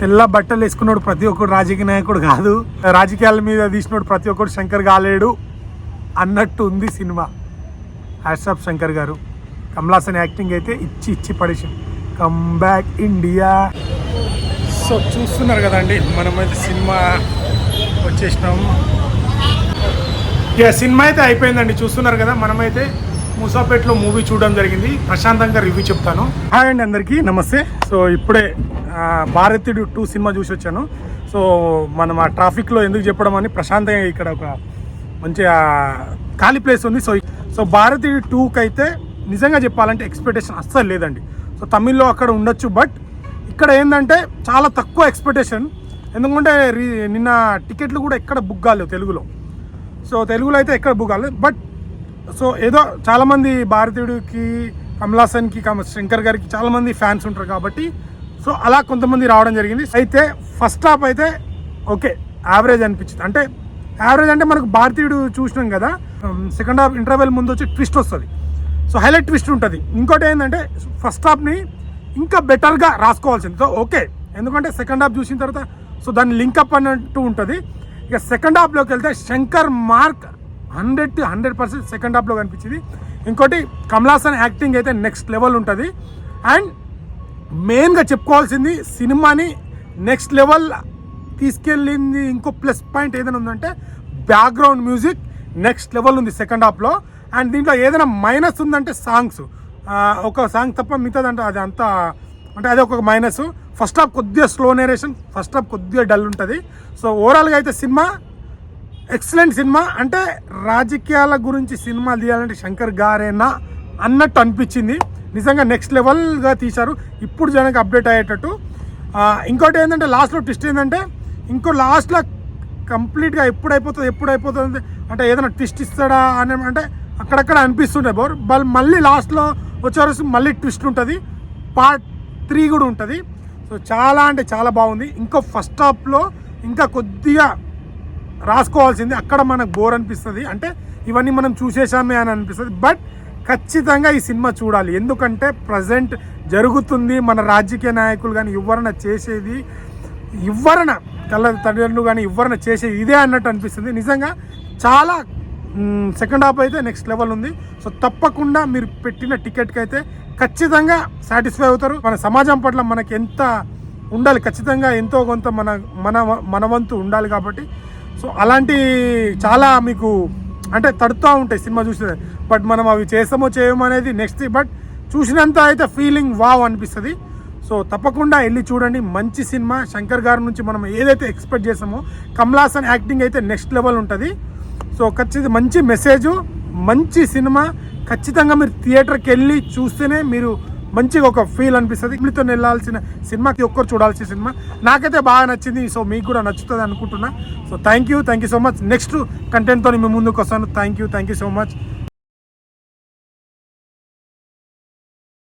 తెల్ల బట్టలు వేసుకున్నాడు ప్రతి ఒక్కడు రాజకీయ నాయకుడు కాదు, రాజకీయాల మీద తీసినోడు ప్రతి ఒక్కడు శంకర్ కాలేడు అన్నట్టు ఉంది సినిమా. హ్యాట్స్ ఆఫ్ శంకర్ గారు. కమల్ హాసన్ యాక్టింగ్ అయితే ఇచ్చి పడేసాం. Come back India. సో చూస్తున్నారు కదండి, మనమైతే సినిమా వచ్చేసినాం. ఇక సినిమా అయితే అయిపోయిందండి, చూస్తున్నారు కదా. మనమైతే మూసాపేటలో మూవీ చూడడం జరిగింది. ప్రశాంతంగా రివ్యూ చెప్తాను. హాయ్ అండి, అందరికీ నమస్తే. సో ఇప్పుడే భారతీయుడు 2 సినిమా చూసి వచ్చాను. సో మనం ఆ ట్రాఫిక్లో ఎందుకు చెప్పడం అని ప్రశాంతంగా ఇక్కడ ఒక మంచి ఖాళీ ప్లేస్ ఉంది. సో భారతీయుడు 2కి అయితే నిజంగా చెప్పాలంటే ఎక్స్పెక్టేషన్ అస్సలు లేదండి. సో తమిళ్లో అక్కడ ఉండొచ్చు, బట్ ఇక్కడ ఏంటంటే చాలా తక్కువ ఎక్స్పెక్టేషన్. ఎందుకంటే నిన్న టికెట్లు కూడా ఎక్కడ బుక్ కాలేవు తెలుగులో. సో తెలుగులో అయితే ఎక్కడ బుక్ కాలేదు. బట్ సో ఏదో చాలామంది భారతీయుడికి, కమల్ హాసన్కి, శంకర్ గారికి చాలామంది ఫ్యాన్స్ ఉంటారు కాబట్టి సో అలా కొంతమంది రావడం జరిగింది. అయితే ఫస్ట్ హాఫ్ అయితే ఓకే, యావరేజ్ అనిపించింది. అంటే యావరేజ్ అంటే మనకు భారతీయుడు చూసినాం కదా, సెకండ్ హాఫ్ ఇంటర్వెల్ ముందు వచ్చి ట్విస్ట్ వస్తుంది. సో హైలైట్ ట్విస్ట్ ఉంటుంది. ఇంకోటి ఏంటంటే ఫస్ట్ హాఫ్ని ఇంకా బెటర్గా రాసుకోవాల్సింది. సో ఓకే, ఎందుకంటే సెకండ్ హాఫ్ చూసిన తర్వాత సో దాన్ని లింకప్ అన్నట్టు ఉంటుంది. ఇక సెకండ్ హాఫ్లోకి వెళ్తే శంకర్ మార్క్ 100% సెకండ్ హాఫ్లో కనిపించింది. ఇంకోటి కమల్ హాసన్ యాక్టింగ్ అయితే నెక్స్ట్ లెవెల్ ఉంటుంది. అండ్ మెయిన్గా చెప్పుకోవాల్సింది, సినిమాని నెక్స్ట్ లెవెల్ తీసుకెళ్ళింది ఇంకో ప్లస్ పాయింట్ ఏదైనా ఉందంటే బ్యాక్గ్రౌండ్ మ్యూజిక్ నెక్స్ట్ లెవెల్ ఉంది సెకండ్ హాఫ్లో. అండ్ దీంట్లో ఏదైనా మైనస్ ఉందంటే సాంగ్స్, ఒక సాంగ్ తప్ప మిగతాదంటే అది అంతా అంటే అదే ఒక మైనస్. ఫస్ట్ హాఫ్ కొద్దిగా స్లో నేరేషన్, ఫస్ట్ హాఫ్ కొద్దిగా డల్ ఉంటుంది. సో ఓవరాల్గా అయితే సినిమా ఎక్సలెంట్ సినిమా. అంటే రాజకీయాల గురించి సినిమాలు తీయాలంటే శంకర్ గారేనా అన్నట్టు అనిపించింది. నిజంగా నెక్స్ట్ లెవెల్గా తీశారు, ఇప్పుడు జనానికి అప్డేట్ అయ్యేటట్టు. ఇంకోటి ఏంటంటే లాస్ట్లో ట్విస్ట్ ఏంటంటే ఇంకో లాస్ట్లో కంప్లీట్గా ఎప్పుడు అయిపోతుంది అంటే ఏదైనా ట్విస్ట్ ఇస్తాడా అని అంటే అక్కడక్కడ అనిపిస్తుండే బోర్. మళ్ళీ లాస్ట్లో వచ్చేవరకు మళ్ళీ ట్విస్ట్ ఉంటుంది. పార్ట్ 3 కూడా ఉంటుంది. సో చాలా అంటే చాలా బాగుంది. ఇంకో ఫస్ట్ హాఫ్లో ఇంకా కొద్దిగా రాసుకోవాల్సింది, అక్కడ మనకు బోర్ అనిపిస్తుంది. అంటే ఇవన్నీ మనం చూసేసామే అని అనిపిస్తుంది. బట్ ఖచ్చితంగా ఈ సినిమా చూడాలి. ఎందుకంటే ప్రజెంట్ జరుగుతుంది, మన రాజకీయ నాయకులు కానీ ఎవరైనా చేసేది, ఎవరైనా కళ్ళ తల్లిదండ్రులు కానీ ఎవరైనా చేసేది ఇదే అన్నట్టు అనిపిస్తుంది. నిజంగా చాలా సెకండ్ హాఫ్ అయితే నెక్స్ట్ లెవెల్ ఉంది. సో తప్పకుండా మీరు పెట్టిన టికెట్కి అయితే ఖచ్చితంగా సాటిస్ఫై అవుతారు. మన సమాజం పట్ల మనకి ఎంత ఉండాలి, ఖచ్చితంగా ఎంతో కొంత మన వంతు ఉండాలి కాబట్టి సో అలాంటి చాలా మీకు అంటే తడుతూ ఉంటాయి సినిమా చూసేది. బట్ మనం అవి చేస్తామో చేయమో అనేది నెక్స్ట్. బట్ చూసినంత అయితే ఫీలింగ్ వావ్ అనిపిస్తుంది. సో తప్పకుండా వెళ్ళి చూడండి, మంచి సినిమా. శంకర్ గారి నుంచి మనం ఏదైతే ఎక్స్పెక్ట్ చేస్తామో, కమల్ హాసన్ యాక్టింగ్ అయితే నెక్స్ట్ లెవెల్ ఉంటుంది. సో ఖచ్చితంగా మంచి మెసేజ్, మంచి సినిమా. ఖచ్చితంగా మీరు థియేటర్కి వెళ్ళి చూస్తేనే మీరు మంచిగా ఒక ఫీల్ అనిపిస్తుంది. మీతో వెళ్ళాల్సిన సినిమాకి ఒక్కరు చూడాల్సిన సినిమా. నాకైతే బాగా నచ్చింది. సో మీకు కూడా నచ్చుతుంది అనుకుంటున్నా. So thank you so much. Next కంటెంట్తో మీ ముందుకు వస్తాను. Thank you so much.